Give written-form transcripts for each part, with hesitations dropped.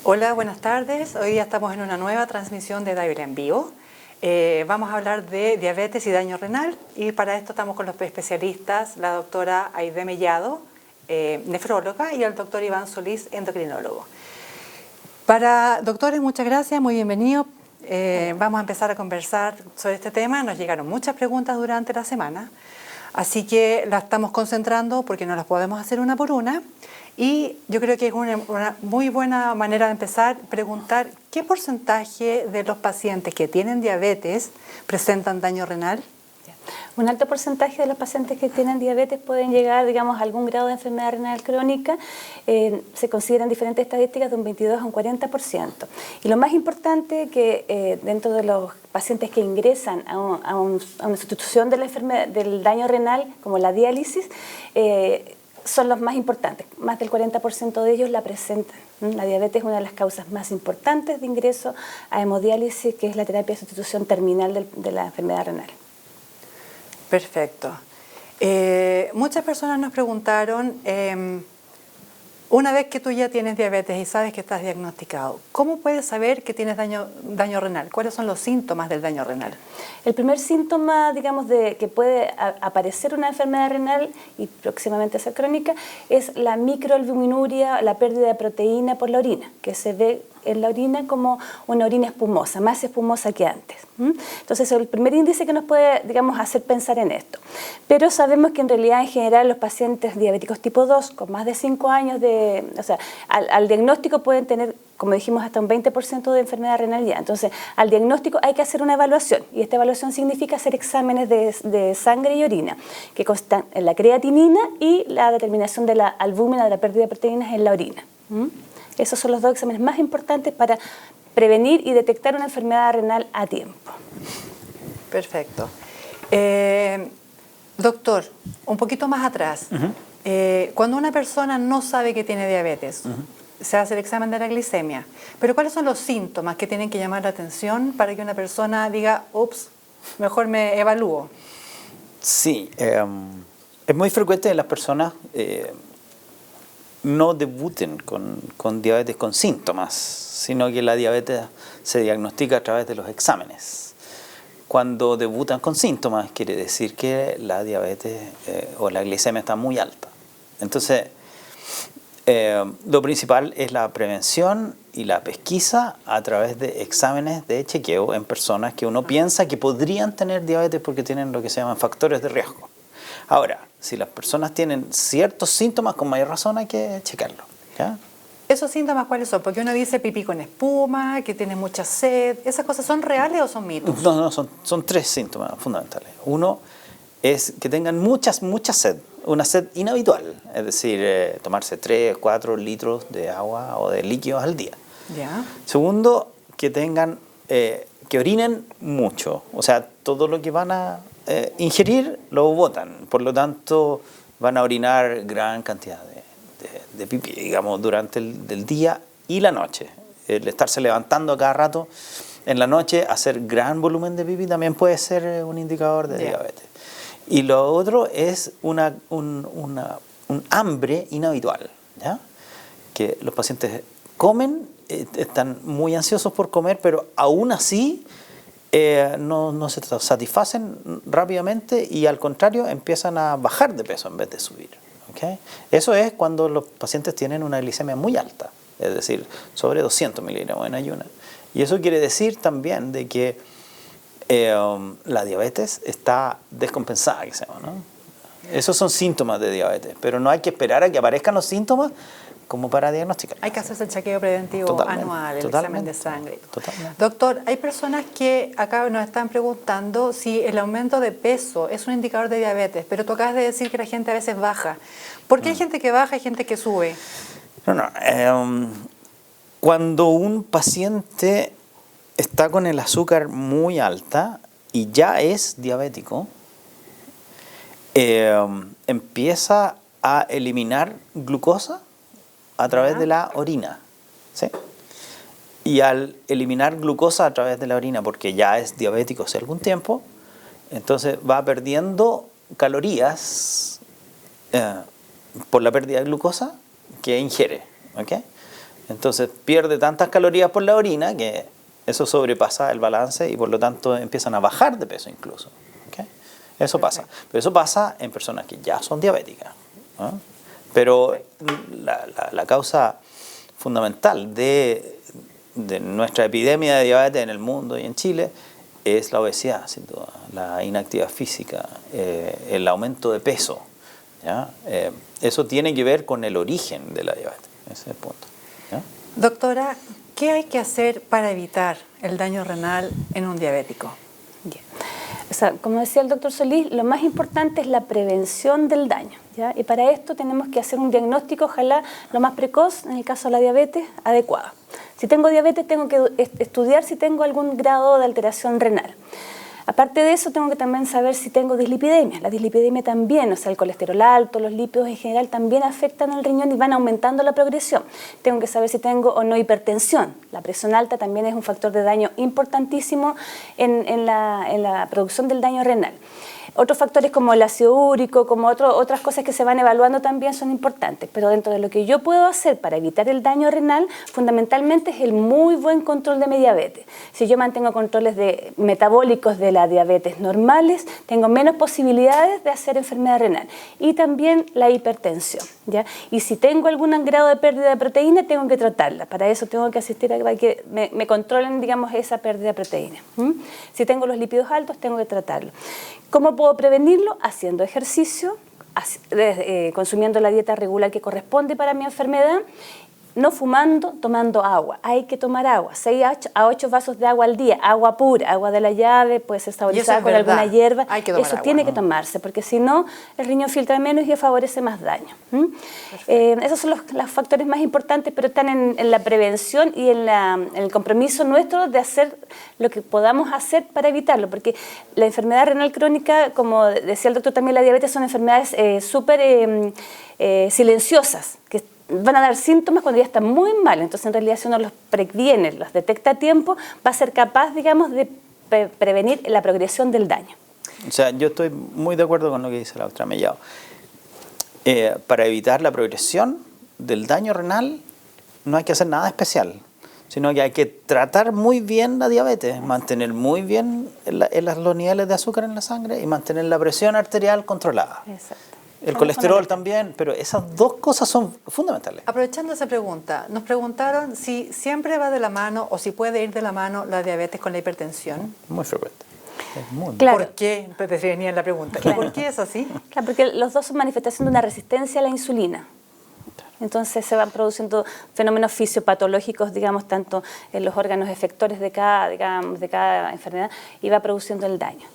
Hola, buenas tardes. Hoy ya estamos en una nueva transmisión de Dávila en vivo. Vamos a hablar de diabetes y daño renal y para esto estamos con los especialistas, la doctora Aide Mellado, nefróloga, y el doctor Iván Solís, endocrinólogo. Doctores, muchas gracias, muy bienvenidos. Vamos a empezar a conversar sobre este tema. Nos llegaron muchas preguntas durante la semana, así que las estamos concentrando porque no las podemos hacer una por una. Y yo creo que es una muy buena manera de empezar, preguntar qué porcentaje de los pacientes que tienen diabetes presentan daño renal. Un alto porcentaje de los pacientes que tienen diabetes pueden llegar, digamos, a algún grado de enfermedad renal crónica. Se consideran diferentes estadísticas de un 22 a un 40%. Y lo más importante que dentro de los pacientes que ingresan a una institución de la enfermedad, del daño renal, como la diálisis, son los más importantes. Más del 40% de ellos la presentan. La diabetes es una de las causas más importantes de ingreso a hemodiálisis, que es la terapia de sustitución terminal de la enfermedad renal. Perfecto. Muchas personas nos preguntaron, una vez que tú ya tienes diabetes y sabes que estás diagnosticado, ¿cómo puedes saber que tienes daño renal? ¿Cuáles son los síntomas del daño renal? El primer síntoma, digamos, de que puede aparecer una enfermedad renal y próximamente ser crónica es la microalbuminuria, la pérdida de proteína por la orina, que se ve en la orina como una orina espumosa, más espumosa que antes. Entonces, es el primer índice que nos puede, digamos, hacer pensar en esto. Pero sabemos que en realidad, en general, los pacientes diabéticos tipo 2, con más de 5 años al diagnóstico pueden tener, como dijimos, hasta un 20% de enfermedad renal ya. Entonces, al diagnóstico hay que hacer una evaluación, y esta evaluación significa hacer exámenes de sangre y orina, que constan en la creatinina y la determinación de la albúmina, de la pérdida de proteínas en la orina. Esos son los dos exámenes más importantes para prevenir y detectar una enfermedad renal a tiempo. Perfecto. Doctor, un poquito más atrás, cuando una persona no sabe que tiene diabetes, se hace el examen de la glicemia, pero ¿cuáles son los síntomas que tienen que llamar la atención para que una persona diga, ups, mejor me evalúo? Sí, es muy frecuente en las personas no debuten con diabetes con síntomas, sino que la diabetes se diagnostica a través de los exámenes. Cuando debutan con síntomas, quiere decir que la diabetes o la glicemia está muy alta. Entonces, lo principal es la prevención y la pesquisa a través de exámenes de chequeo en personas que uno piensa que podrían tener diabetes porque tienen lo que se llaman factores de riesgo. Ahora, si las personas tienen ciertos síntomas, con mayor razón hay que checarlo, ¿ya? ¿Esos síntomas cuáles son? Porque uno dice pipí con espuma, que tiene mucha sed. ¿Esas cosas son reales o son mitos? No, son tres síntomas fundamentales. Uno es que tengan mucha sed, una sed inhabitual, es decir, tomarse 3, 4 litros de agua o de líquidos al día. ¿Ya? Segundo, que tengan, que orinen mucho, o sea, todo lo que van a ingerir lo botan, por lo tanto van a orinar gran cantidad de pipí, digamos, durante el día y la noche. El estarse levantando a cada rato en la noche, hacer gran volumen de pipí también puede ser un indicador de diabetes. Y lo otro es un hambre inhabitual, ¿ya? Que los pacientes comen, están muy ansiosos por comer, pero aún así no se satisfacen rápidamente y al contrario empiezan a bajar de peso en vez de subir. ¿Okay? Eso es cuando los pacientes tienen una glicemia muy alta, es decir, sobre 200 miligramos en ayunas. Y eso quiere decir también de que la diabetes está descompensada, ¿no? Esos son síntomas de diabetes, pero no hay que esperar a que aparezcan los síntomas como para diagnosticar. Hay que hacerse el chequeo preventivo anual, el examen de sangre. Totalmente. Doctor, hay personas que acá nos están preguntando si el aumento de peso es un indicador de diabetes, pero tú acabas de decir que la gente a veces baja. ¿Por qué hay gente que baja y gente que sube? Cuando un paciente está con el azúcar muy alta y ya es diabético, empieza a eliminar glucosa a través de la orina, ¿sí? Y al eliminar glucosa a través de la orina, porque ya es diabético hace algún tiempo, entonces va perdiendo calorías por la pérdida de glucosa que ingiere, ¿okay? Entonces pierde tantas calorías por la orina que eso sobrepasa el balance y por lo tanto empiezan a bajar de peso incluso. ¿Okay? Eso pasa. Pero eso pasa en personas que ya son diabéticas, ¿no? Pero la causa fundamental de nuestra epidemia de diabetes en el mundo y en Chile es la obesidad, sin duda, la inactividad física, el aumento de peso, ¿ya? Eso tiene que ver con el origen de la diabetes, ese es el punto, ¿ya? Doctora, ¿qué hay que hacer para evitar el daño renal en un diabético? Bien. O sea, como decía el doctor Solís, lo más importante es la prevención del daño, ¿ya? Y para esto tenemos que hacer un diagnóstico, ojalá lo más precoz, en el caso de la diabetes, adecuado. Si tengo diabetes, tengo que estudiar si tengo algún grado de alteración renal. Aparte de eso, tengo que también saber si tengo dislipidemia. La dislipidemia también, o sea, el colesterol alto, los lípidos en general también afectan al riñón y van aumentando la progresión. Tengo que saber si tengo o no hipertensión. La presión alta también es un factor de daño importantísimo en la producción del daño renal. Otros factores como el ácido úrico, como otras cosas que se van evaluando también son importantes, pero dentro de lo que yo puedo hacer para evitar el daño renal, fundamentalmente es el muy buen control de mi diabetes. Si yo mantengo controles metabólicos de la diabetes normales, tengo menos posibilidades de hacer enfermedad renal. Y también la hipertensión, ¿ya? Y si tengo algún grado de pérdida de proteína, tengo que tratarla. Para eso tengo que asistir a que me controlen, digamos, esa pérdida de proteína. Si tengo los lípidos altos, tengo que tratarlo. ¿Cómo puedo prevenirlo? Haciendo ejercicio, consumiendo la dieta regular que corresponde para mi enfermedad, no fumando, tomando agua. Hay que tomar agua, 6 a 8 vasos de agua al día, agua pura, agua de la llave, puede ser saborizada con alguna hierba. Eso tiene que tomarse, porque si no, el riñón filtra menos y favorece más daño. Esos son los factores más importantes, pero están en la prevención y en el compromiso nuestro de hacer lo que podamos hacer para evitarlo, porque la enfermedad renal crónica, como decía el doctor también, la diabetes son enfermedades súper silenciosas, que van a dar síntomas cuando ya están muy mal. Entonces, en realidad, si uno los previene, los detecta a tiempo, va a ser capaz, digamos, de prevenir la progresión del daño. O sea, yo estoy muy de acuerdo con lo que dice la doctora Mellado. Para evitar la progresión del daño renal, no hay que hacer nada especial, sino que hay que tratar muy bien la diabetes, mantener muy bien los niveles de azúcar en la sangre y mantener la presión arterial controlada. Exacto. El colesterol también, pero esas dos cosas son fundamentales. Aprovechando esa pregunta, nos preguntaron si siempre va de la mano o si puede ir de la mano la diabetes con la hipertensión. Muy frecuente. Es muy Claro. ¿Por qué? Te venía en la pregunta. Claro. ¿Por qué es así? Claro, porque los dos son manifestación de una resistencia a la insulina. Entonces se van produciendo fenómenos fisiopatológicos, digamos, tanto en los órganos efectores de cada enfermedad, y va produciendo el daño.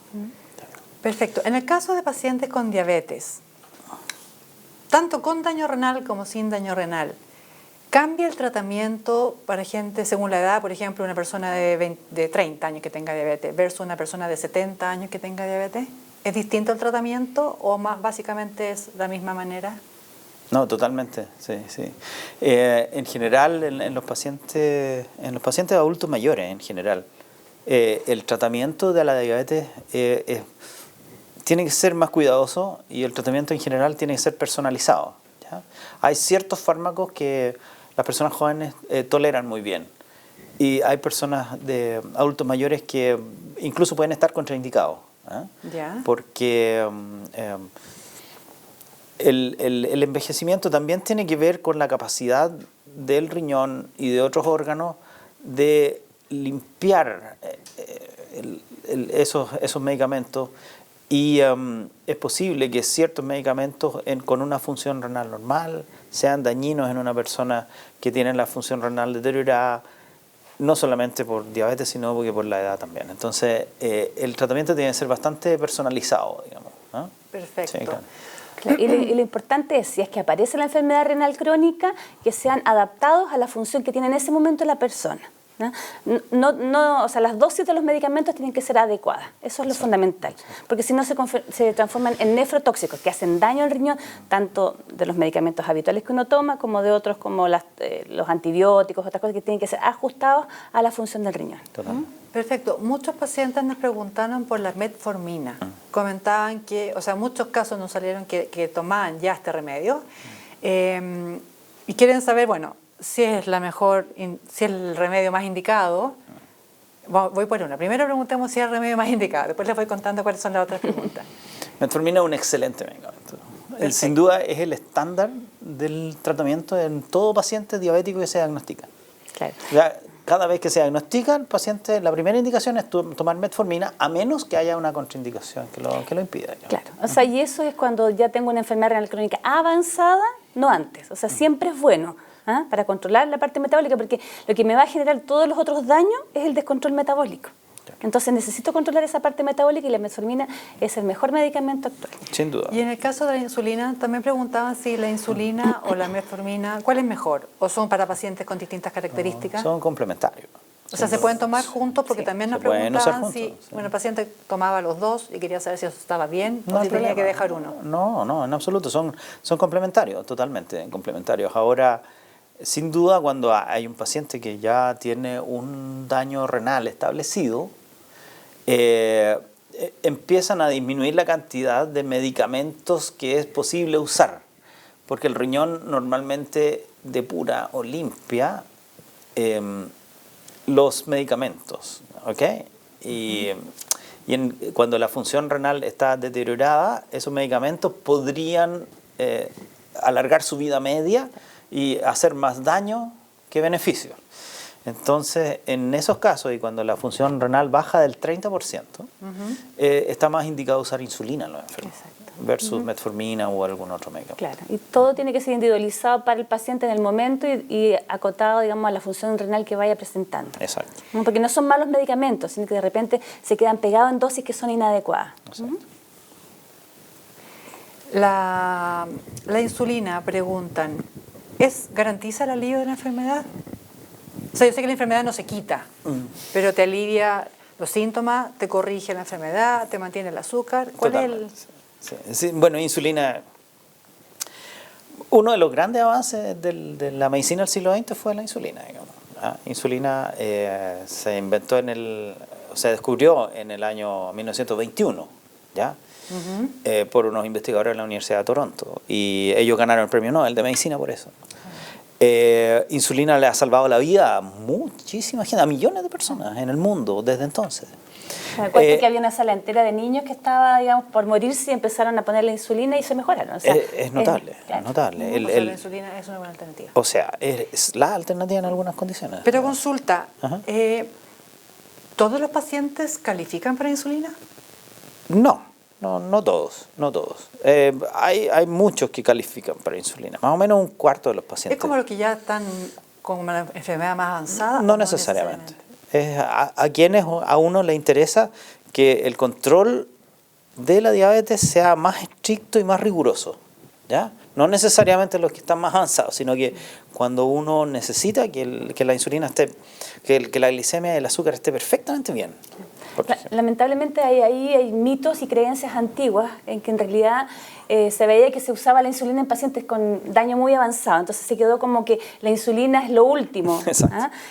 Perfecto. En el caso de pacientes con diabetes, tanto con daño renal como sin daño renal, ¿cambia el tratamiento para gente según la edad? Por ejemplo, una persona de 30 años que tenga diabetes versus una persona de 70 años que tenga diabetes. ¿Es distinto el tratamiento o más básicamente es la misma manera? No, totalmente, sí, sí. En general, en los pacientes adultos mayores, en general, el tratamiento de la diabetes tiene que ser más cuidadoso y el tratamiento en general tiene que ser personalizado, ¿ya? Hay ciertos fármacos que las personas jóvenes toleran muy bien y hay personas de adultos mayores que incluso pueden estar contraindicados, ¿Ya? Porque el envejecimiento también tiene que ver con la capacidad del riñón y de otros órganos de limpiar esos medicamentos. Y es posible que ciertos medicamentos con una función renal normal sean dañinos en una persona que tiene la función renal deteriorada, no solamente por diabetes, sino porque por la edad también. Entonces, el tratamiento tiene que ser bastante personalizado, digamos, ¿no? Perfecto. Sí, claro. Claro, y lo importante es, si es que aparece la enfermedad renal crónica, que sean adaptados a la función que tiene en ese momento la persona, ¿no? O sea, las dosis de los medicamentos tienen que ser adecuadas. Eso es lo fundamental. Porque si no se transforman en nefrotóxicos que hacen daño al riñón, tanto de los medicamentos habituales que uno toma como de otros como los antibióticos, otras cosas que tienen que ser ajustados a la función del riñón. Perfecto. Muchos pacientes nos preguntaron por la metformina. Comentaban que, o sea, muchos casos nos salieron que tomaban ya este remedio. Y quieren saber, bueno, si es la mejor, si es el remedio más indicado. Voy por una. Primero preguntemos si es el remedio más indicado, después les voy contando cuáles son las otras preguntas. Metformina es un excelente medicamento. Sin duda es el estándar del tratamiento en todo paciente diabético que se diagnostica. Claro. Cada vez que se diagnostica el paciente, la primera indicación es tomar metformina, a menos que haya una contraindicación que lo impida. ¿No? Claro, o sea, y eso es cuando ya tengo una enfermedad renal crónica avanzada, no antes. O sea, siempre es bueno para controlar la parte metabólica, porque lo que me va a generar todos los otros daños es el descontrol metabólico. Entonces necesito controlar esa parte metabólica y la metformina es el mejor medicamento actual. Sin duda. Y en el caso de la insulina, también preguntaban si la insulina o la metformina, ¿cuál es mejor? ¿O son para pacientes con distintas características? Son complementarios. O sea, ¿se pueden tomar juntos? Porque también nos preguntaban si el paciente tomaba los dos y quería saber si eso estaba bien o si tenía que dejar uno. No, en absoluto. Son complementarios, totalmente complementarios. Ahora, sin duda, cuando hay un paciente que ya tiene un daño renal establecido, empiezan a disminuir la cantidad de medicamentos que es posible usar, porque el riñón normalmente depura o limpia los medicamentos, ¿ok? Y cuando la función renal está deteriorada, esos medicamentos podrían alargar su vida media y hacer más daño que beneficio. Entonces, en esos casos, y cuando la función renal baja del 30%, está más indicado usar insulina en los enfermos, versus metformina o algún otro medicamento. Claro, y todo tiene que ser individualizado para el paciente en el momento y acotado, digamos, a la función renal que vaya presentando. Exacto. Porque no son malos medicamentos, sino que de repente se quedan pegados en dosis que son inadecuadas. Exacto. La insulina, preguntan, ¿garantiza el alivio de la enfermedad? O sea, yo sé que la enfermedad no se quita, pero te alivia los síntomas, te corrige la enfermedad, te mantiene el azúcar. ¿Cuál Totalmente. es el...? Sí. Bueno, insulina... Uno de los grandes avances de la medicina del siglo XX fue la insulina, digamos. Insulina se inventó se descubrió en el año 1921, ¿ya? Por unos investigadores de la Universidad de Toronto. Y ellos ganaron el premio Nobel de Medicina por eso. Insulina le ha salvado la vida a muchísima gente, a millones de personas en el mundo desde entonces. Me acuerdo que había una sala entera de niños que estaba, digamos, por morirse y empezaron a ponerle insulina y se mejoraron. O sea, es notable, es notable. La insulina es una buena alternativa. O sea, es la alternativa en algunas condiciones. Pero consulta, ¿todos los pacientes califican para insulina? No todos. Hay muchos que califican para insulina, más o menos un cuarto de los pacientes. ¿Es como los que ya están con una enfermedad más avanzada? No necesariamente. A quienes a uno le interesa que el control de la diabetes sea más estricto y más riguroso, ¿ya? No necesariamente los que están más avanzados, sino que cuando uno necesita que la insulina esté, que la glicemia y el azúcar esté perfectamente bien. Lamentablemente hay mitos y creencias antiguas en que en realidad se veía que se usaba la insulina en pacientes con daño muy avanzado, entonces se quedó como que la insulina es lo último.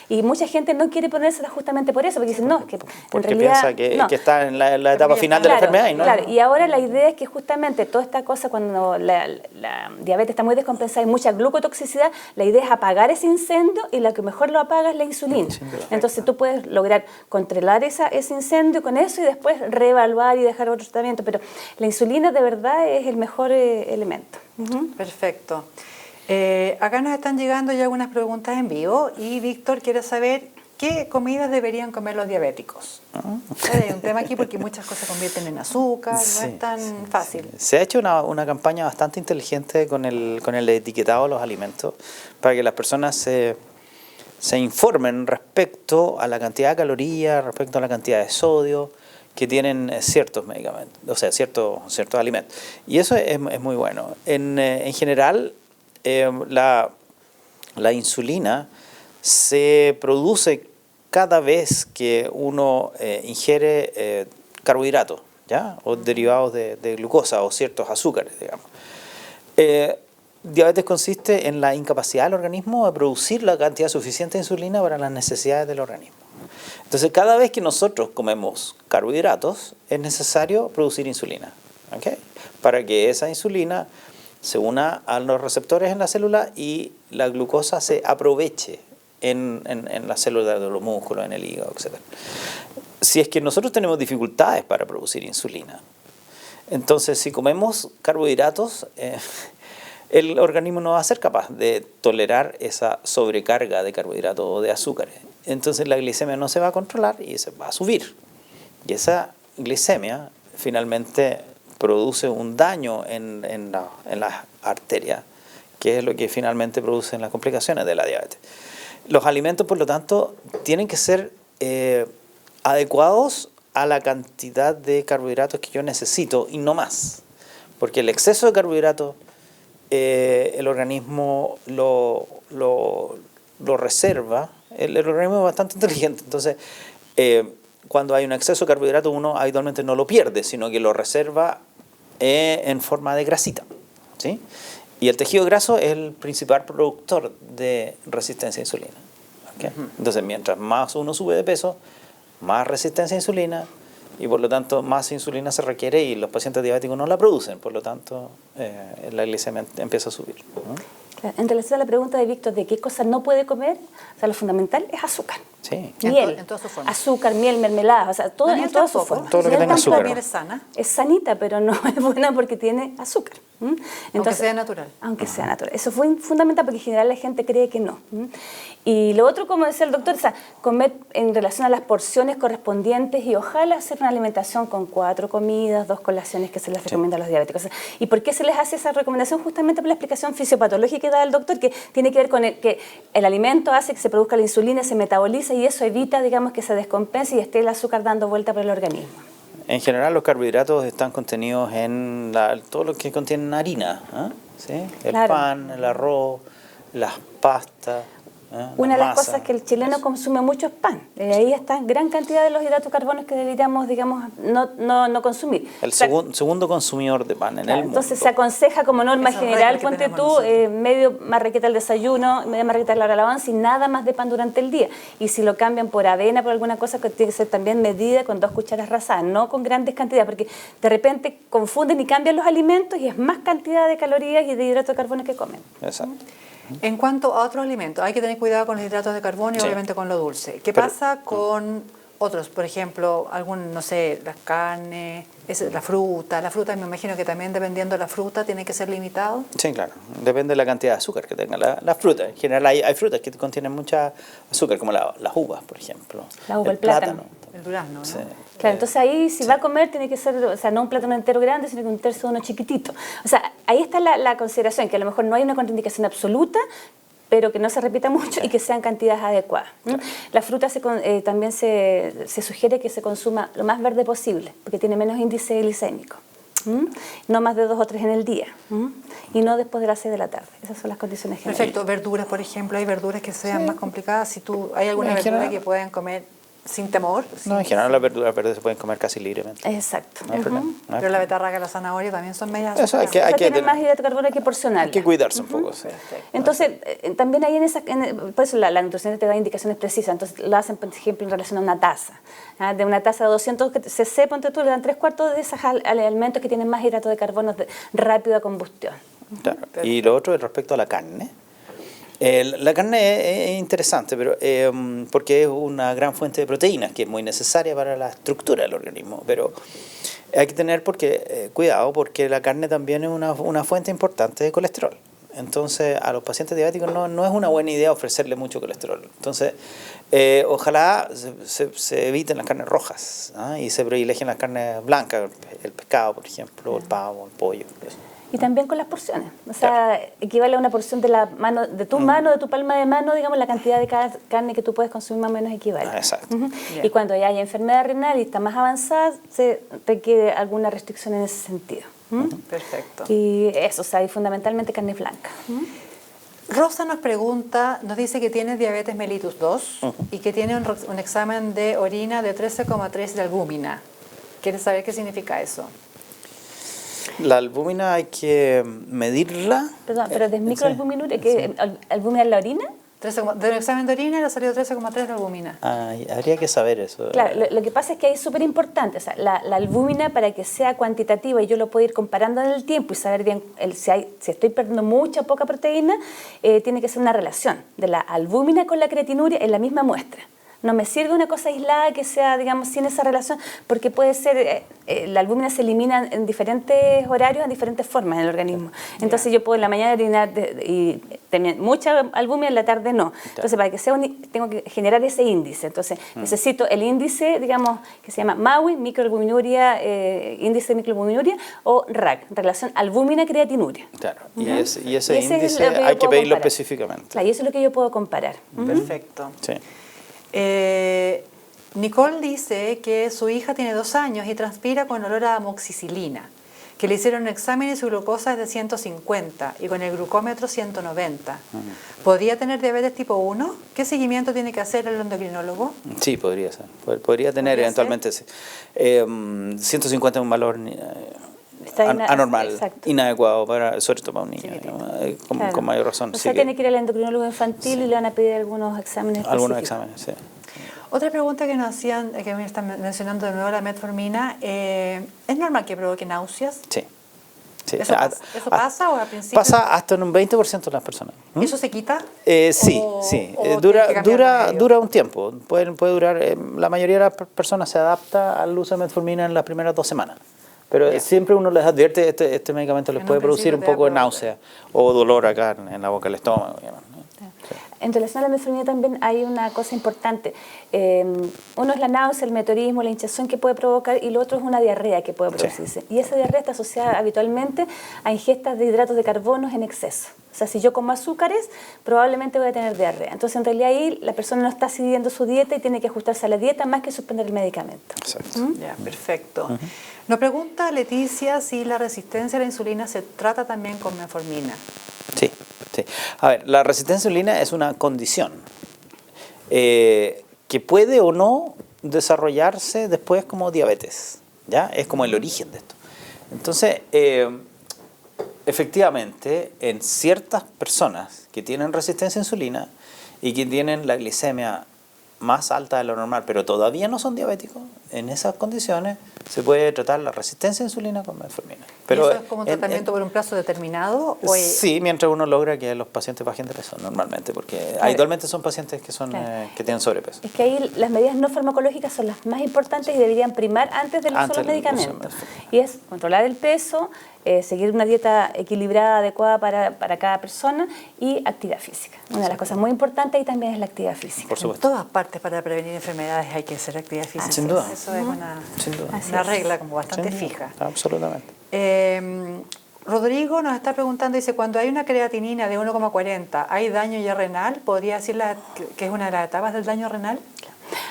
Y mucha gente no quiere ponérsela justamente por eso, porque dicen, no, es que porque en realidad... piensa que está en la etapa final de la enfermedad. ¿No? Claro, y ahora la idea es que justamente toda esta cosa, cuando la diabetes está muy descompensada y mucha glucotoxicidad, la idea es apagar ese incendio y lo que mejor lo apaga es la insulina. Entonces tú puedes lograr controlar ese incendio con eso y después reevaluar y dejar otro tratamiento, pero la insulina de verdad es el mejor elemento. Perfecto. Acá nos están llegando ya algunas preguntas en vivo y Víctor quiere saber qué comidas deberían comer los diabéticos. Hay un tema aquí porque muchas cosas se convierten en azúcar, no es tan fácil. Se ha hecho una campaña bastante inteligente con el etiquetado de los alimentos para que las personas se informen respecto a la cantidad de calorías, respecto a la cantidad de sodio que tienen ciertos medicamentos, o sea, ciertos alimentos. Y eso es muy bueno. En general, la insulina se produce cada vez que uno ingiere carbohidratos, ¿ya? O derivados de glucosa o ciertos azúcares, digamos. Diabetes consiste en la incapacidad del organismo de producir la cantidad suficiente de insulina para las necesidades del organismo. Entonces, cada vez que nosotros comemos carbohidratos, es necesario producir insulina, ¿okay? Para que esa insulina se una a los receptores en la célula y la glucosa se aproveche en las células de los músculos, en el hígado, etc. Si es que nosotros tenemos dificultades para producir insulina, entonces si comemos carbohidratos, el organismo no va a ser capaz de tolerar esa sobrecarga de carbohidratos o de azúcares. Entonces la glicemia no se va a controlar y se va a subir. Y esa glicemia finalmente produce un daño en las arterias, que es lo que finalmente produce las complicaciones de la diabetes. Los alimentos, por lo tanto, tienen que ser adecuados a la cantidad de carbohidratos que yo necesito y no más. Porque el exceso de carbohidratos el organismo lo reserva. El organismo es bastante inteligente, entonces cuando hay un exceso de carbohidratos uno habitualmente no lo pierde, sino que lo reserva en forma de grasita, ¿sí? Y el tejido graso es el principal productor de resistencia a insulina, ¿okay? Entonces mientras más uno sube de peso, más resistencia a insulina, y por lo tanto más insulina se requiere y los pacientes diabéticos no la producen, por lo tanto la glicemia empieza a subir, ¿no? En relación a la pregunta de Víctor de qué cosas no puede comer, o sea, lo fundamental es azúcar. Sí. Miel, en todas sus formas. azúcar, miel, mermelada, o sea, todo en todas sus formas. Todo lo que tenga azúcar. ¿La miel es sana? Es sanita, pero no es buena porque tiene azúcar. Aunque sea natural. Aunque sea natural. Eso fue fundamental porque en general la gente cree que no. Y lo otro, como decía el doctor, o sea, comer en relación a las porciones correspondientes y ojalá hacer una alimentación con 4 comidas, 2 colaciones que se les recomienda a los diabéticos. O sea, ¿y por qué se les hace esa recomendación? Justamente por la explicación fisiopatológica que da el doctor, que tiene que ver con que el alimento hace que se produzca la insulina, se metaboliza y eso evita, digamos, que se descompense y esté el azúcar dando vuelta por el organismo. En general los carbohidratos están contenidos en todo lo que contiene harina, ¿sí? El pan, el arroz, las pastas. Una de las cosas que el chileno consume mucho es pan. Ahí está gran cantidad de los hidratos de carbono que deberíamos, digamos, no consumir. El segundo consumidor de pan en el mundo. Entonces se aconseja como norma general, ponte tú, medio marraqueta al desayuno, media marraqueta a la hora de la once y nada más de pan durante el día. Y si lo cambian por avena, por alguna cosa, que tiene que ser también medida con 2 cucharas rasadas, no con grandes cantidades, porque de repente confunden y cambian los alimentos y es más cantidad de calorías y de hidratos de carbono que comen. Exacto. En cuanto a otros alimentos, hay que tener cuidado con los hidratos de carbono y obviamente con lo dulce. ¿Qué pasa con otros? Por ejemplo, no sé, las carnes, la fruta. La fruta me imagino que también dependiendo de la fruta tiene que ser limitado. Sí, claro. Depende de la cantidad de azúcar que tenga la fruta. En general hay frutas que contienen mucha azúcar, como las uvas, por ejemplo. La uva, el plátano. El durazno, ¿no? Sí. Claro, entonces ahí si va a comer tiene que ser, o sea, no un plátano entero grande, sino que un tercio de uno chiquitito. O sea, ahí está la consideración, que a lo mejor no hay una contraindicación absoluta, pero que no se repita mucho y que sean cantidades adecuadas. Claro. La fruta también se sugiere que se consuma lo más verde posible, porque tiene menos índice glicémico. No más de 2 o 3 en el día. Y no después de las 6 de la tarde. Esas son las condiciones generales. Perfecto. Verduras, por ejemplo, hay verduras que sean más complicadas. Si hay alguna verdura que puedan comer sin temor. No, en general las verduras verdes se pueden comer casi libremente. Exacto. No hay problema. Pero la betarraga y la zanahoria también son medias. Eso hay que tienen más hidrato de carbono, hay que porcionarla. Hay que cuidarse un poco. Sí. Entonces, también hay por eso la nutricionista te da indicaciones precisas. Entonces, lo hacen, por ejemplo, en relación a una taza. De una taza de 200 cc, ponte tú, le dan 3/4 de esos alimentos que tienen más hidrato de carbono de rápida combustión. Claro. Y lo otro es respecto a la carne. La carne es interesante, pero porque es una gran fuente de proteínas que es muy necesaria para la estructura del organismo, pero hay que tener cuidado porque la carne también es una fuente importante de colesterol. Entonces a los pacientes diabéticos no es una buena idea ofrecerle mucho colesterol. Entonces ojalá se eviten las carnes rojas, y se privilegien las carnes blancas, el pescado por ejemplo, el pavo, el pollo. Eso. Y también con las porciones, o sea, equivale a una porción de la mano, de tu mano, de tu palma de mano, digamos, la cantidad de carne que tú puedes consumir más o menos equivale. Exacto. Y cuando ya hay enfermedad renal y está más avanzada, se requiere alguna restricción en ese sentido. Perfecto. Y eso, o sea, y fundamentalmente carne blanca. Rosa nos dice que tiene diabetes mellitus 2 y que tiene un examen de orina de 13,3 de albúmina. ¿Quieres saber qué significa eso? La albúmina hay que medirla. Perdón, pero de microalbuminuria, ¿albúmina en la orina? De un examen de orina le salió 13,3 de albúmina. Habría que saber eso. Claro, lo que pasa es que ahí es súper importante, o sea, la albúmina, para que sea cuantitativa y yo lo pueda ir comparando en el tiempo y saber bien si estoy perdiendo mucha o poca proteína, tiene que ser una relación de la albúmina con la creatinuria en la misma muestra. No me sirve una cosa aislada que sea, digamos, sin esa relación, porque puede ser, la albúmina se elimina en diferentes horarios, en diferentes formas en el organismo. Entonces yo puedo en la mañana orinar y tener mucha albúmina, en la tarde no. Entonces para que sea tengo que generar ese índice. Entonces necesito el índice, digamos, que se llama MAUI, microalbuminuria, índice de microalbuminuria, o RAC, relación albúmina-creatinuria. Claro, y ese índice hay que pedirlo específicamente. Claro, y eso es lo que yo puedo comparar. Perfecto. Sí. Nicole dice que su hija tiene 2 años y transpira con olor a amoxicilina, que le hicieron un examen y su glucosa es de 150 y con el glucómetro 190. ¿Podría tener diabetes tipo 1? ¿Qué seguimiento tiene que hacer el endocrinólogo? Sí, podría ser. Podría tener eventualmente. 150 es un valor anormal, exacto, inadecuado, sobre todo para un niño, con mayor razón. O sea, tiene que ir al endocrinólogo infantil y le van a pedir algunos exámenes específicos. Algunos exámenes, sí. Otra pregunta que nos hacían, que me están mencionando de nuevo la metformina, ¿es normal que provoque náuseas? Sí. Sí. ¿Eso pasa o al principio? Pasa hasta en un 20% de las personas. ¿Eso se quita? Sí. Dura un tiempo. Puede durar, la mayoría de las personas se adapta al uso de metformina en las primeras 2 semanas. Pero siempre uno les advierte, este medicamento les puede producir un poco de náusea o dolor acá en la boca, el estómago. En relación a la metformina también hay una cosa importante. Uno es la náusea, el meteorismo, la hinchazón que puede provocar, y lo otro es una diarrea que puede producirse. Y esa diarrea está asociada habitualmente a ingestas de hidratos de carbono en exceso. O sea, si yo como azúcares, probablemente voy a tener diarrea. Entonces, en realidad ahí la persona no está siguiendo su dieta y tiene que ajustarse a la dieta más que suspender el medicamento. Exacto. Ya, perfecto. Nos pregunta Leticia si la resistencia a la insulina se trata también con metformina. Sí. A ver, la resistencia a la insulina es una condición que puede o no desarrollarse después como diabetes, ¿ya? Es como el origen de esto. Entonces, efectivamente, en ciertas personas que tienen resistencia a insulina y que tienen la glicemia más alta de lo normal, pero todavía no son diabéticos, en esas condiciones se puede tratar la resistencia a insulina con metformina. Pero ¿y eso es como un tratamiento por un plazo determinado? Sí, mientras uno logra que los pacientes bajen de peso, normalmente, porque habitualmente son pacientes que que tienen sobrepeso. Es que ahí las medidas no farmacológicas son las más importantes y deberían primar antes del uso de los medicamentos. Y es controlar el peso, seguir una dieta equilibrada, adecuada para cada persona, y actividad física. Una de las cosas muy importantes ahí también es la actividad física. Por supuesto. En todas partes para prevenir enfermedades hay que hacer actividad física. Sin duda. Eso es una regla como bastante fija. Absolutamente. Rodrigo nos está preguntando, dice, cuando hay una creatinina de 1,40, ¿hay daño ya renal? ¿Podría decir que es una de las etapas del daño renal?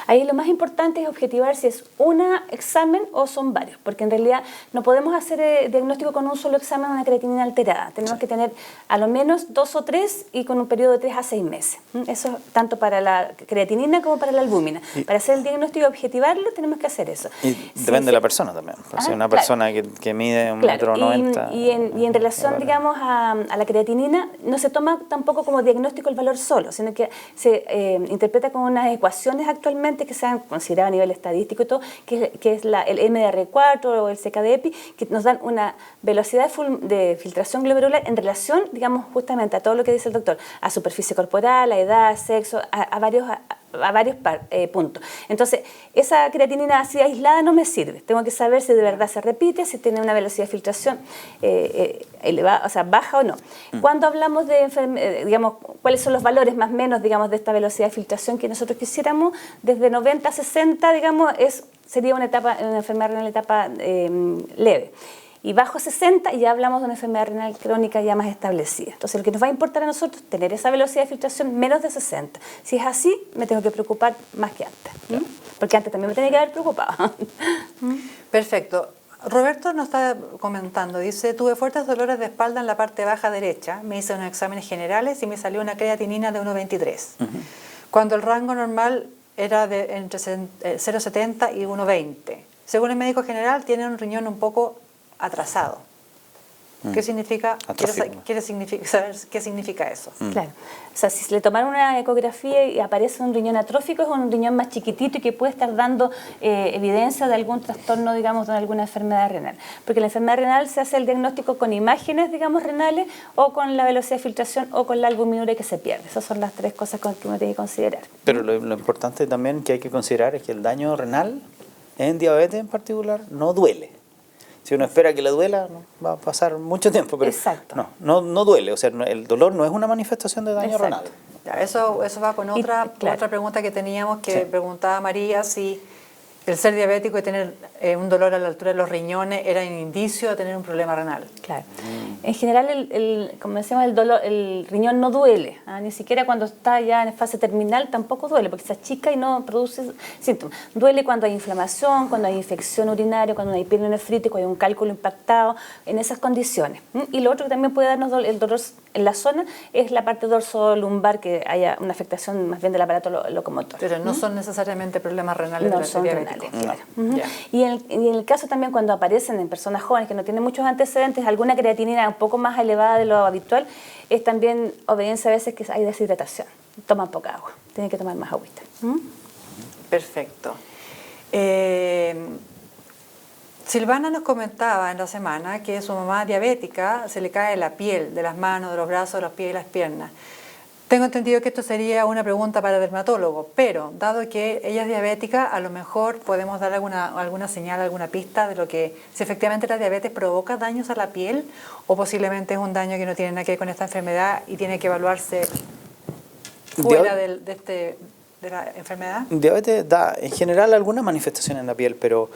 Ahí lo más importante es objetivar si es un examen o son varios, porque en realidad no podemos hacer diagnóstico con un solo examen de una creatinina alterada. Tenemos que tener a lo menos 2 o 3 y con un periodo de 3 a 6 meses. Eso es tanto para la creatinina como para la albúmina. Para hacer el diagnóstico y objetivarlo tenemos que hacer eso. Y depende de la persona también. Si una persona que mide 1,90 m. Y en relación, digamos, a la creatinina, no se toma tampoco como diagnóstico el valor solo, sino que se interpreta con unas ecuaciones actualmente que se han considerado a nivel estadístico y todo, que es el MDR4 o el CKD-EPI, que nos dan una velocidad de filtración glomerular en relación, digamos, justamente a todo lo que dice el doctor, a superficie corporal, a edad, sexo, a varios puntos. Entonces, esa creatinina así aislada no me sirve. Tengo que saber si de verdad se repite, si tiene una velocidad de filtración elevada, o sea, baja o no. Cuando hablamos de digamos, cuáles son los valores más o menos, digamos, de esta velocidad de filtración que nosotros quisiéramos, desde 90 a 60, digamos, sería una enfermedad renal etapa leve. Y bajo 60 ya hablamos de una enfermedad renal crónica ya más establecida. Entonces, lo que nos va a importar a nosotros es tener esa velocidad de filtración menos de 60. Si es así, me tengo que preocupar más que antes. Porque antes también me tenía que haber preocupado. Perfecto. Roberto nos está comentando, dice, tuve fuertes dolores de espalda en la parte baja derecha, me hice unos exámenes generales y me salió una creatinina de 1,23. Cuando el rango normal era de entre 0,70 y 1,20. Según el médico general, tiene un riñón un poco atrasado. ¿Qué significa? Atrófico. Saber qué significa eso. Claro. O sea, si le tomaron una ecografía y aparece un riñón atrófico, es un riñón más chiquitito y que puede estar dando evidencia de algún trastorno, digamos, de alguna enfermedad renal. Porque la enfermedad renal se hace el diagnóstico con imágenes, digamos, renales, o con la velocidad de filtración, o con la albuminuria que se pierde. Esas son las tres cosas que uno tiene que considerar. Pero lo importante también que hay que considerar es que el daño renal, en diabetes en particular, no duele. Si uno espera que le duela, no, va a pasar mucho tiempo, pero Exacto. no duele. O sea, el dolor no es una manifestación de daño Exacto. renal. Ya, eso va con otra pregunta que teníamos, que Sí. preguntaba María, si el ser diabético y tener un dolor a la altura de los riñones era un indicio de tener un problema renal. Claro. En general, como decíamos, el riñón no duele, ni siquiera cuando está ya en fase terminal tampoco duele, porque se achica y no produce síntomas. Duele cuando hay inflamación, cuando hay infección urinaria, cuando hay pielonefritis, cuando hay un cálculo impactado, en esas condiciones. Y lo otro que también puede darnos el dolor en la zona es la parte dorso-lumbar, que haya una afectación más bien del aparato locomotor. Pero no son necesariamente problemas renales No de son diabéticos. renales, claro. Ya. Y en el caso también cuando aparecen en personas jóvenes que no tienen muchos antecedentes, alguna creatinina un poco más elevada de lo habitual, es también obediencia a veces que hay deshidratación. Toman poca agua, tienen que tomar más agüita. Perfecto. Silvana nos comentaba en la semana que su mamá diabética se le cae la piel de las manos, de los brazos, de los pies y las piernas. Tengo entendido que esto sería una pregunta para el dermatólogo, pero dado que ella es diabética, a lo mejor podemos dar alguna señal, alguna pista de lo que, si efectivamente la diabetes provoca daños a la piel o posiblemente es un daño que no tiene nada que ver con esta enfermedad y tiene que evaluarse fuera de la enfermedad. Diabetes da en general alguna manifestación en la piel, pero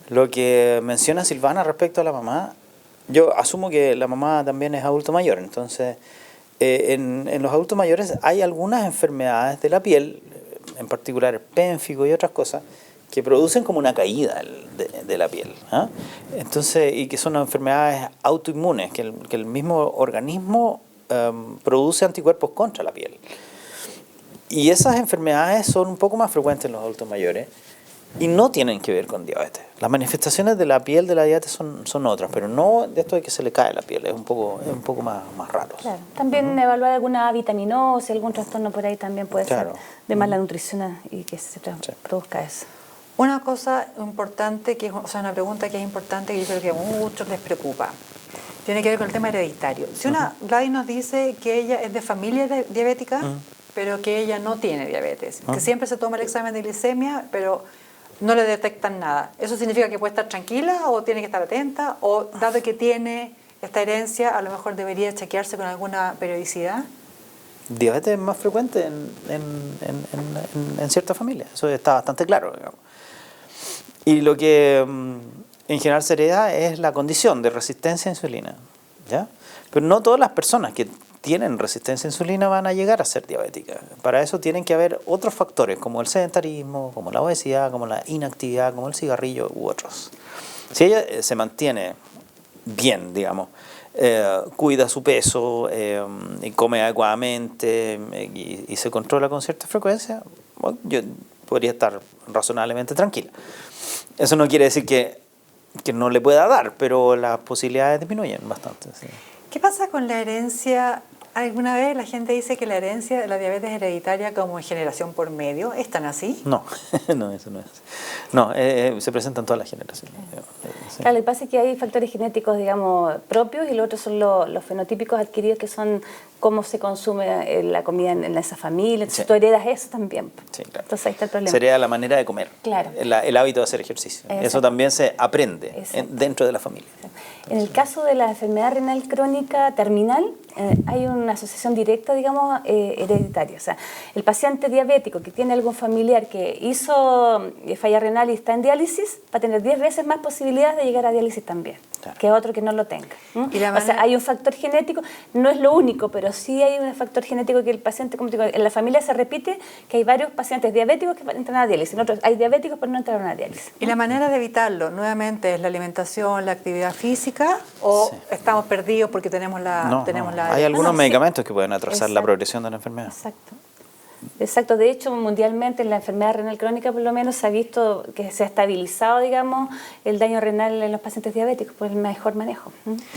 lo que menciona Silvana respecto a la mamá, yo asumo que la mamá también es adulto mayor, entonces en los adultos mayores hay algunas enfermedades de la piel, en particular el pénfigo y otras cosas, que producen como una caída de la piel. Entonces, y que son enfermedades autoinmunes, que el mismo organismo produce anticuerpos contra la piel. Y esas enfermedades son un poco más frecuentes en los adultos mayores y no tienen que ver con diabetes. Las manifestaciones de la piel de la diabetes son otras, pero no de esto de que se le cae la piel, es un poco más raro. Claro. También evaluar alguna vitaminosis, algún trastorno por ahí también puede ser de mala nutrición y que se produzca eso. Una cosa importante, una pregunta que es importante que yo creo que a muchos les preocupa, tiene que ver con el tema hereditario. Si Gladys nos dice que ella es de familia diabética, pero que ella no tiene diabetes, que siempre se toma el examen de glicemia, pero no le detectan nada, ¿eso significa que puede estar tranquila o tiene que estar atenta? ¿O dado que tiene esta herencia, a lo mejor debería chequearse con alguna periodicidad? Diabetes es más frecuente en ciertas familias, eso está bastante claro, digamos. Y lo que en general se hereda es la condición de resistencia a insulina, ¿ya? Pero no todas las personas que tienen resistencia a insulina van a llegar a ser diabéticas. Para eso tienen que haber otros factores, como el sedentarismo, como la obesidad, como la inactividad, como el cigarrillo u otros. Si ella se mantiene bien, digamos, cuida su peso y come adecuadamente y se controla con cierta frecuencia, bueno, yo podría estar razonablemente tranquila. Eso no quiere decir que no le pueda dar, pero las posibilidades disminuyen bastante. Sí. ¿Qué pasa con la herencia? ¿Alguna vez la gente dice que la herencia de la diabetes hereditaria como en generación por medio es tan así? No, no, eso no es así. No, se presentan todas las generaciones. Sí. Claro, lo que pasa es que hay factores genéticos, digamos, propios y los otros son los fenotipicos adquiridos, que son cómo se consume la comida en esa familia. Entonces tú heredas eso también. Sí, claro. Entonces ahí está el problema. Sería la manera de comer, claro. el hábito de hacer ejercicio. Exacto. Eso también se aprende dentro de la familia. En el caso de la enfermedad renal crónica terminal, hay una asociación directa, digamos, hereditaria. O sea, el paciente diabético que tiene algún familiar que hizo falla renal y está en diálisis, va a tener 10 veces más posibilidades de llegar a diálisis también, claro, que otro que no lo tenga. ¿Y o sea, hay un factor genético, no es lo único, pero sí hay un factor genético que el paciente, como digo, en la familia se repite que hay varios pacientes diabéticos que entran a diálisis, en otros hay diabéticos pero no entraron a diálisis. ¿Y la manera de evitarlo, nuevamente, es la alimentación, la actividad física, o estamos perdidos porque tenemos la... Hay algunos medicamentos que pueden atrasar la progresión de la enfermedad. Exacto. De hecho, mundialmente en la enfermedad renal crónica por lo menos se ha visto que se ha estabilizado, digamos, el daño renal en los pacientes diabéticos por el mejor manejo.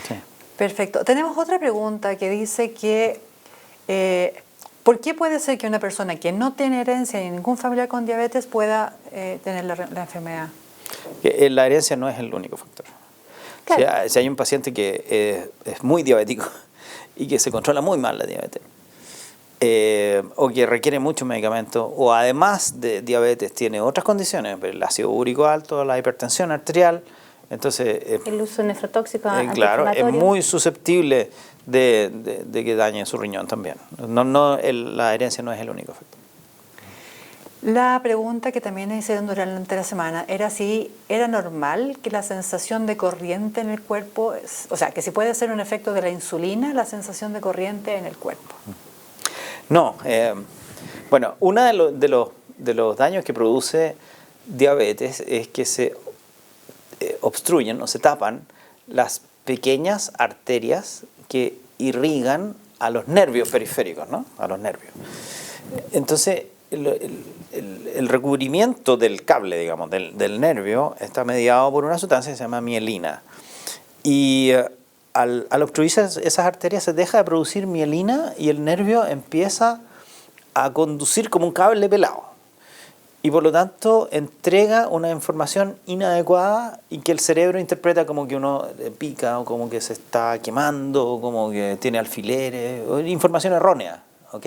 Sí. Perfecto. Tenemos otra pregunta que dice que ¿por qué puede ser que una persona que no tiene herencia ni ningún familiar con diabetes pueda tener la enfermedad? La herencia no es el único factor. Claro. Si hay un paciente que es muy diabético y que se controla muy mal la diabetes, o que requiere mucho medicamento, o además de diabetes tiene otras condiciones, el ácido úrico alto, la hipertensión arterial, entonces El uso de nefrotóxico claro, es antiinflamatorio. muy susceptible de que dañe su riñón también. La herencia no es el único factor. La pregunta que también hicieron durante la semana era si era normal que la sensación de corriente en el cuerpo, o sea, que si puede ser un efecto de la insulina, la sensación de corriente en el cuerpo. No, bueno, uno de los daños que produce diabetes es que se obstruyen o se tapan las pequeñas arterias que irrigan a los nervios periféricos, ¿no? A los nervios. Entonces, el recubrimiento del cable, digamos, del nervio está mediado por una sustancia que se llama mielina. Y al obstruirse esas arterias se deja de producir mielina y el nervio empieza a conducir como un cable pelado. Y por lo tanto entrega una información inadecuada y que el cerebro interpreta como que uno pica o como que se está quemando o como que tiene alfileres, o información errónea, ¿ok?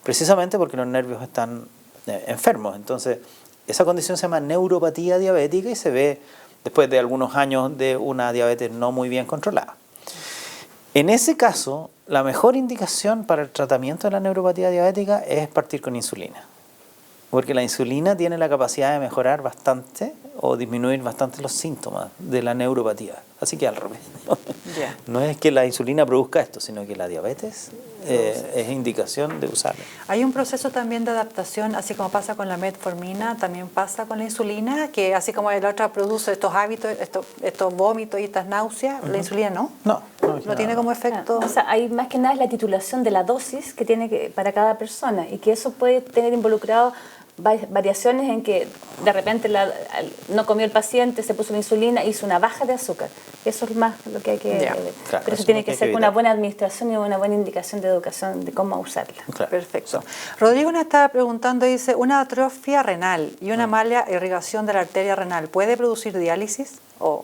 Precisamente porque los nervios están enfermos. Entonces, esa condición se llama neuropatía diabética y se ve después de algunos años de una diabetes no muy bien controlada. En ese caso, la mejor indicación para el tratamiento de la neuropatía diabética es partir con insulina. Porque la insulina tiene la capacidad de mejorar bastante o disminuir bastante los síntomas de la neuropatía. Así que al revés. Yeah. No es que la insulina produzca esto, sino que la diabetes es indicación de usarla. Hay un proceso también de adaptación, así como pasa con la metformina, también pasa con la insulina, que así como la otra produce estos hábitos, estos vómitos y estas náuseas, la insulina no. No tiene como efecto. O sea, hay más que nada es la titulación de la dosis que tiene para cada persona y que eso puede tener involucrado variaciones en que de repente no comió el paciente, se puso la insulina, hizo una baja de azúcar. Eso es más lo que hay que ver. Claro, pero eso tiene que ser con una buena administración y una buena indicación de educación de cómo usarla. Claro. Perfecto. Rodrigo nos estaba preguntando, dice, ¿una atrofia renal y una mala irrigación de la arteria renal puede producir diálisis o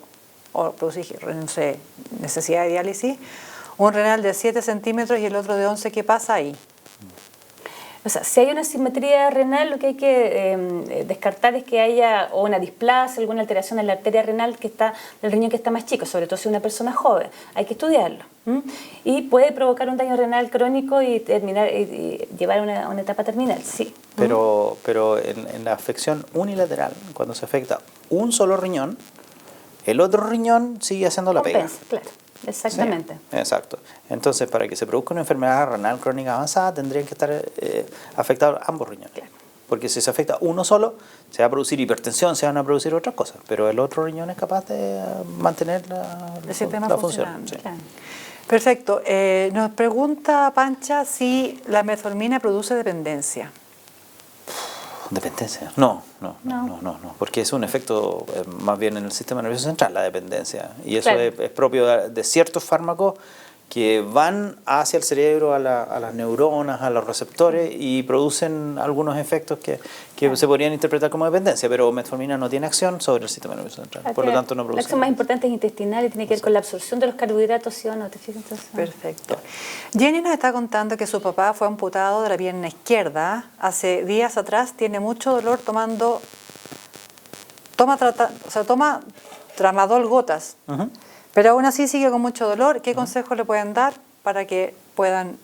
producir, no sé, necesidad de diálisis? Un renal de 7 centímetros y el otro de 11, ¿qué pasa ahí? O sea, si hay una simetría renal, lo que hay que descartar es que haya o una displasia, alguna alteración en la arteria renal del riñón que está más chico, sobre todo si es una persona joven. Hay que estudiarlo. Y puede provocar un daño renal crónico y llevar a una etapa terminal, sí. Pero en la afección unilateral, cuando se afecta un solo riñón, el otro riñón sigue haciendo la pega. Claro. Exactamente. Sí, exacto. Entonces, para que se produzca una enfermedad renal crónica avanzada, tendrían que estar afectados ambos riñones. Claro. Porque si se afecta uno solo, se va a producir hipertensión, se van a producir otras cosas, pero el otro riñón es capaz de mantener el sistema la función. Sí. Claro. Perfecto. Nos pregunta Pancha si la metformina produce dependencia. ¿Dependencia? No, porque es un efecto más bien en el sistema nervioso central, la dependencia. Y eso claro. es propio de ciertos fármacos que van hacia el cerebro, a las neuronas, a los receptores y producen algunos efectos que claro. se podrían interpretar como dependencia, pero metformina no tiene acción sobre el sistema nervioso central, por lo tanto no produce. La acción más importante es intestinal y tiene que ver con la absorción de los carbohidratos, ¿sí o no? ¿Te fijas? Entonces, perfecto. Jenny nos está contando que su papá fue amputado de la pierna izquierda hace días atrás, tiene mucho dolor toma tramadol gotas. Pero aún así sigue con mucho dolor. ¿Qué consejos le pueden dar para que puedan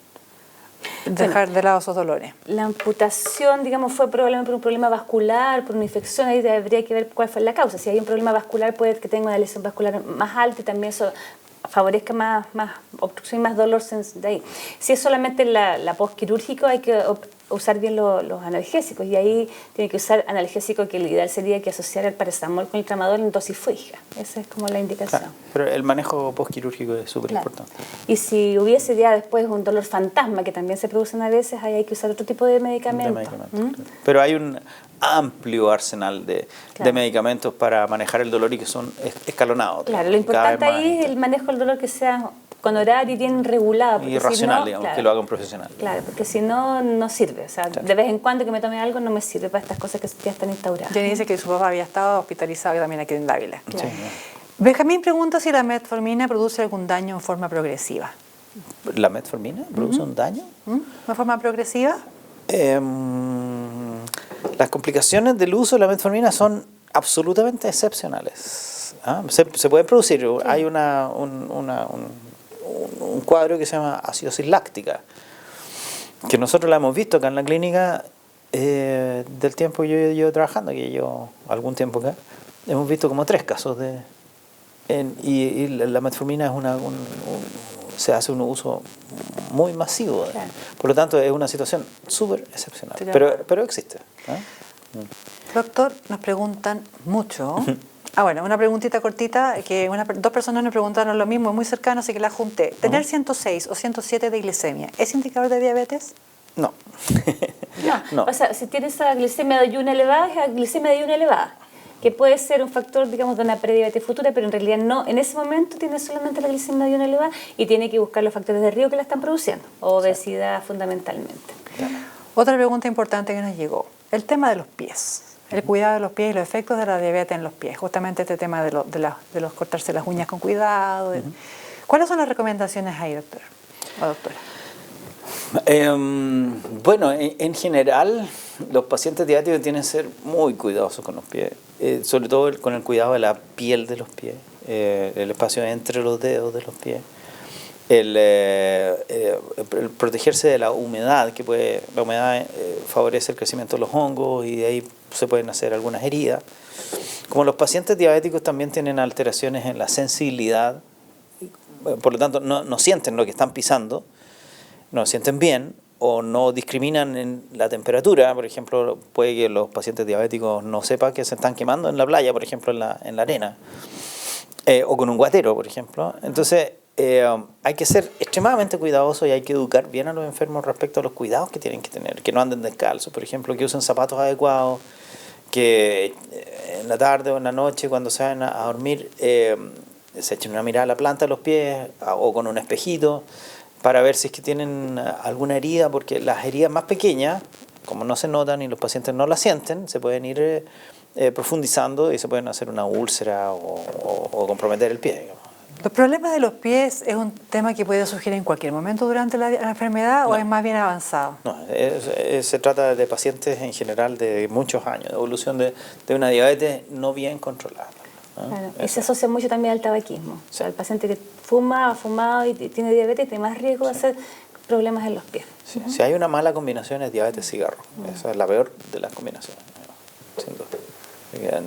dejar de lado esos dolores? La amputación, digamos, fue probablemente por un problema vascular, por una infección. Ahí habría que ver cuál fue la causa. Si hay un problema vascular, puede que tenga una lesión vascular más alta y también eso favorezca más obstrucción y más dolor de ahí. Si es solamente la postquirúrgico, hay que usar bien los analgésicos y ahí tiene que usar analgésico que lo ideal sería que asociar el paracetamol con el tramadol en dosis fija. Esa es como la indicación. Claro, pero el manejo postquirúrgico es súper importante. Y si hubiese ya después un dolor fantasma, que también se producen a veces, ahí hay que usar otro tipo de medicamentos. Claro. Pero hay un amplio arsenal de medicamentos para manejar el dolor y que son escalonados. Claro, lo importante ahí es el manejo del dolor que sea con horario y bien regulado. Y racional, no, digamos, claro, que lo haga un profesional. Claro, porque si no, no sirve. O sea, Claro. de vez en cuando que me tome algo no me sirve para estas cosas que ya están instauradas. Jenny dice que su papá había estado hospitalizado también aquí en Dávila. Sí. Benjamín pregunta si la metformina produce algún daño en forma progresiva. ¿La metformina produce un daño? ¿De forma progresiva? Las complicaciones del uso de la metformina son absolutamente excepcionales. ¿Ah? Se pueden producir. Sí. Hay un cuadro que se llama acidosis láctica, que nosotros la hemos visto acá en la clínica del tiempo que yo llevo trabajando, que llevo algún tiempo acá. Hemos visto como 3 casos y la metformina es se hace un uso muy masivo. Claro. Por lo tanto, es una situación súper excepcional. Pero existe. ¿Eh? Doctor, nos preguntan mucho. Bueno, una preguntita cortita, que 2 personas nos preguntaron lo mismo, muy cercano, así que la junté. ¿Tener 106 o 107 de glicemia es indicador de diabetes? No. No. O sea, si tienes esa glicemia de ayuno elevada, es la glicemia de ayuno elevada, que puede ser un factor, digamos, de una prediabetes futura, pero en realidad no, en ese momento tiene solamente la glicemia de ayuno elevada y tiene que buscar los factores de riesgo que la están produciendo, obesidad fundamentalmente. Claro. Otra pregunta importante que nos llegó, el tema de los pies, el cuidado de los pies y los efectos de la diabetes en los pies, justamente este tema de los cortarse las uñas con cuidado. ¿Cuáles son las recomendaciones ahí, doctor o doctora? Bueno, en general los pacientes diabéticos tienen que ser muy cuidadosos con los pies, sobre todo con el cuidado de la piel de los pies, el espacio entre los dedos de los pies, el protegerse de la humedad, la humedad favorece el crecimiento de los hongos y de ahí se pueden hacer algunas heridas. Como los pacientes diabéticos también tienen alteraciones en la sensibilidad, por lo tanto no sienten lo que están pisando, no sienten bien o no discriminan en la temperatura. Por ejemplo, puede que los pacientes diabéticos no sepan que se están quemando en la playa, por ejemplo, en la arena, o con un guatero, por ejemplo. Entonces, hay que ser extremadamente cuidadosos y hay que educar bien a los enfermos respecto a los cuidados que tienen que tener, que no anden descalzos, por ejemplo, que usen zapatos adecuados, que en la tarde o en la noche cuando se vayan a dormir se echen una mirada a la planta de los pies o con un espejito, para ver si es que tienen alguna herida, porque las heridas más pequeñas, como no se notan y los pacientes no las sienten, se pueden ir profundizando y se pueden hacer una úlcera o comprometer el pie, digamos. ¿Los problemas de los pies es un tema que puede surgir en cualquier momento durante la enfermedad o es más bien avanzado? No, se trata de pacientes en general de muchos años, de evolución de una diabetes no bien controlada. ¿No? Claro. Y se asocia mucho también al tabaquismo. Sí. O sea, el paciente que fuma, ha fumado y tiene diabetes tiene más riesgo de hacer problemas en los pies. Sí. Si hay una mala combinación es diabetes-cigarro. Esa es la peor de las combinaciones, sin duda.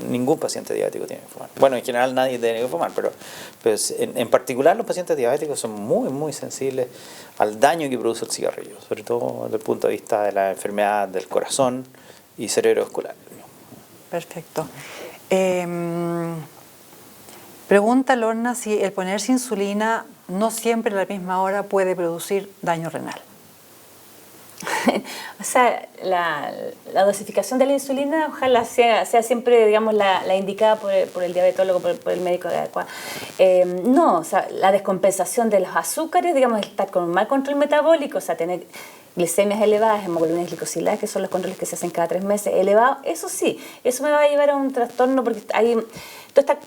Ningún paciente diabético tiene que fumar. Bueno, en general nadie tiene que fumar, pero pues, en particular los pacientes diabéticos son muy, muy sensibles al daño que produce el cigarrillo, sobre todo desde el punto de vista de la enfermedad del corazón y cerebrovascular. Perfecto. Pregunta Lorna si el ponerse insulina no siempre a la misma hora puede producir daño renal. O sea, la dosificación de la insulina ojalá sea siempre, digamos, la indicada por el diabetólogo, por el médico adecuado. No, o sea, la descompensación de los azúcares, digamos, estar con un mal control metabólico, o sea, tener glicemias elevadas, hemoglobinas glicosiladas, que son los controles que se hacen cada 3 meses, elevados, eso sí, eso me va a llevar a un trastorno porque hay toda esta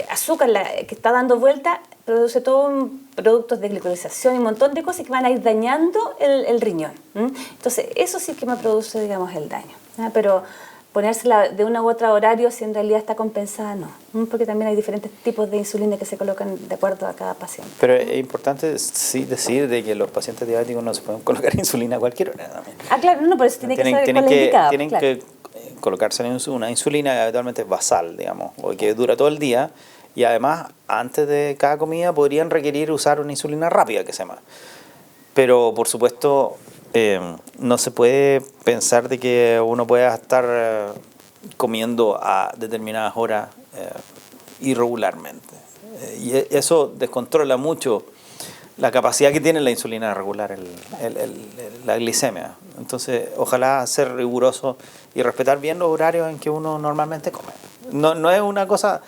azúcar que está dando vuelta, produce todos productos de glicolización y un montón de cosas que van a ir dañando el riñón. Entonces, eso sí que me produce, digamos, el daño. Pero ponérsela de una u otra horario si en realidad está compensada, no. Porque también hay diferentes tipos de insulina que se colocan de acuerdo a cada paciente. Pero es importante sí decir de que los pacientes diabéticos no se pueden colocar insulina a cualquier hora también. Claro, no, por eso tiene que saber cuál es indicada. Tienen que colocarse una insulina que habitualmente es basal, digamos, o que dura todo el día. Y además, antes de cada comida podrían requerir usar una insulina rápida, que se llama. Pero, por supuesto, no se puede pensar de que uno pueda estar comiendo a determinadas horas irregularmente. Y eso descontrola mucho la capacidad que tiene la insulina de regular la glicemia. Entonces, ojalá ser riguroso y respetar bien los horarios en que uno normalmente come. No es una cosa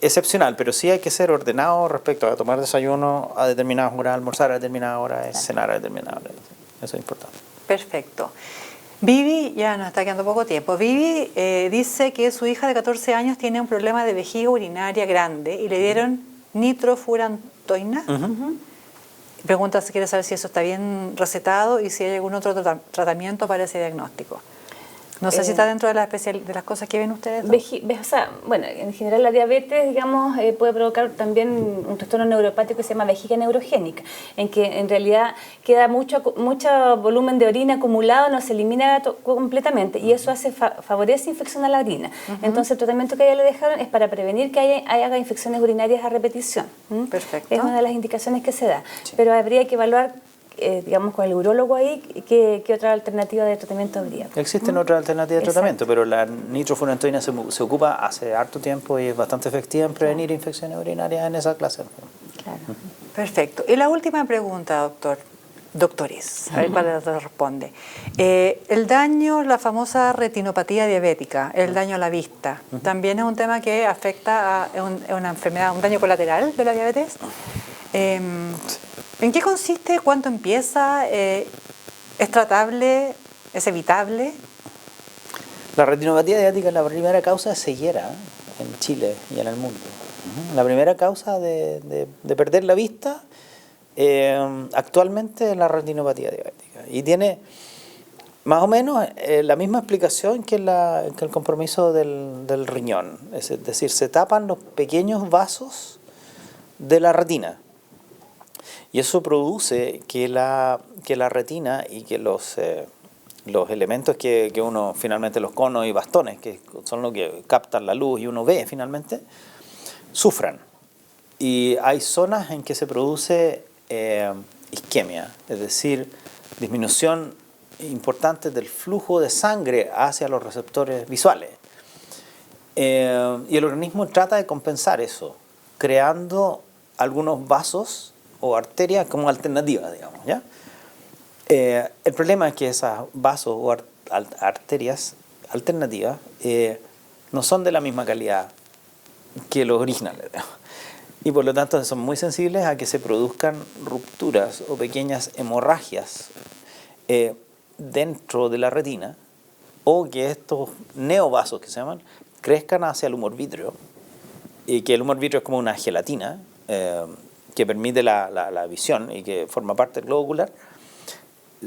excepcional, pero sí hay que ser ordenado respecto a tomar desayuno a determinadas horas, almorzar a determinadas horas, cenar a determinadas horas. Eso es importante. Perfecto. Vivi, ya nos está quedando poco tiempo. Vivi dice que su hija de 14 años tiene un problema de vejiga urinaria grande y le dieron nitrofurantoína. Pregunta si quiere saber si eso está bien recetado y si hay algún otro tratamiento para ese diagnóstico. No sé si está dentro de las cosas que ven ustedes. O sea, bueno, en general la diabetes, digamos, puede provocar también un trastorno neuropático que se llama vejiga neurogénica, en que en realidad queda mucho volumen de orina acumulado, no se elimina completamente y eso favorece infección a la orina. Entonces el tratamiento que a ella le dejaron es para prevenir que haya infecciones urinarias a repetición. Perfecto. Es una de las indicaciones que se da, pero habría que evaluar digamos, con el urólogo ahí, ¿qué otra alternativa de tratamiento habría? Existen otras alternativas de tratamiento, pero la nitrofurantoína se ocupa hace harto tiempo y es bastante efectiva en prevenir infecciones urinarias en esa clase. Claro. Perfecto. Y la última pregunta, doctores, a ver cuál te responde. El daño, la famosa retinopatía diabética, el daño a la vista, ¿también es un tema que afecta a una enfermedad, un daño colateral de la diabetes? ¿En qué consiste? ¿Cuánto empieza? ¿Es tratable? ¿Es evitable? La retinopatía diabética es la primera causa de ceguera en Chile y en el mundo. La primera causa de perder la vista actualmente es la retinopatía diabética. Y tiene más o menos la misma explicación que el compromiso del riñón. Es decir, se tapan los pequeños vasos de la retina. Y eso produce que la retina y que los elementos que uno finalmente, los conos y bastones, que son los que captan la luz y uno ve finalmente, sufran. Y hay zonas en que se produce isquemia, es decir, disminución importante del flujo de sangre hacia los receptores visuales. Y el organismo trata de compensar eso, creando algunos vasos o arterias como alternativas, digamos, ¿ya? El problema es que esos vasos o arterias alternativas no son de la misma calidad que los originales, digamos. Y por lo tanto son muy sensibles a que se produzcan rupturas o pequeñas hemorragias dentro de la retina, o que estos neovasos que se llaman crezcan hacia el humor vítreo, y que el humor vítreo es como una gelatina que permite la visión y que forma parte del globo ocular.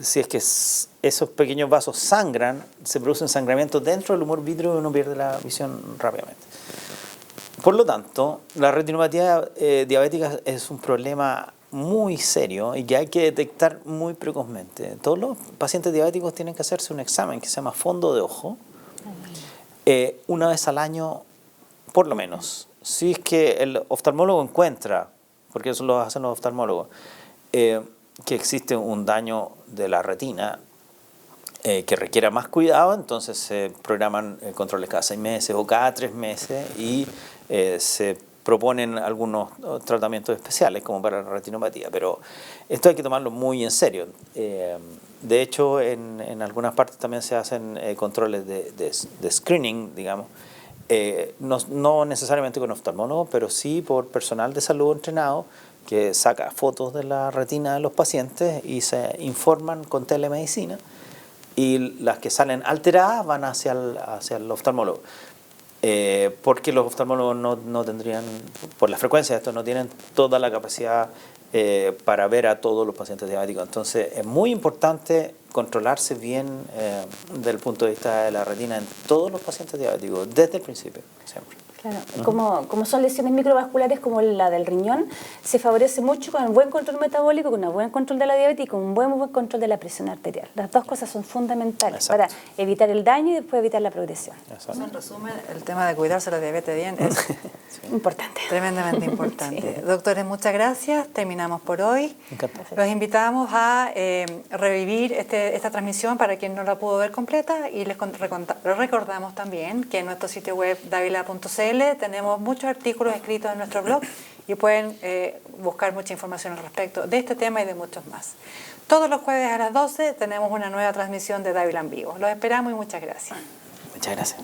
Si es que esos pequeños vasos sangran, se produce un sangramiento dentro del humor vítreo y uno pierde la visión rápidamente. Por lo tanto, la retinopatía diabética es un problema muy serio y que hay que detectar muy precozmente. Todos los pacientes diabéticos tienen que hacerse un examen que se llama fondo de ojo una vez al año, por lo menos. Si es que el oftalmólogo encuentra, porque eso lo hacen los oftalmólogos, que existe un daño de la retina que requiera más cuidado, entonces se programan controles cada 6 meses o cada 3 meses y se proponen algunos tratamientos especiales como para la retinopatía, pero esto hay que tomarlo muy en serio. De hecho, en algunas partes también se hacen controles de screening, digamos, no necesariamente con oftalmólogos, pero sí por personal de salud entrenado que saca fotos de la retina de los pacientes y se informan con telemedicina, y las que salen alteradas van hacia el oftalmólogo. Porque los oftalmólogos no tendrían, por la frecuencia de esto, no tienen toda la capacidad para ver a todos los pacientes diabéticos. Entonces es muy importante controlarse bien desde el punto de vista de la retina en todos los pacientes diabéticos, desde el principio, siempre. Claro, como son lesiones microvasculares como la del riñón, se favorece mucho con el buen control metabólico, con un buen control de la diabetes y con un buen control de la presión arterial. Las dos cosas son fundamentales. Exacto. Para evitar el daño y después evitar la progresión. Exacto. En resumen, el tema de cuidarse la diabetes bien es importante. Tremendamente importante. Sí. Doctores, muchas gracias. Terminamos por hoy. Encantado. Los invitamos a revivir esta transmisión para quien no la pudo ver completa, y les recordamos también que en nuestro sitio web davila.cl tenemos muchos artículos escritos en nuestro blog y pueden buscar mucha información al respecto de este tema y de muchos más. Todos los jueves a las 12 tenemos una nueva transmisión de Dávila en vivo. Los esperamos y muchas gracias. Muchas gracias.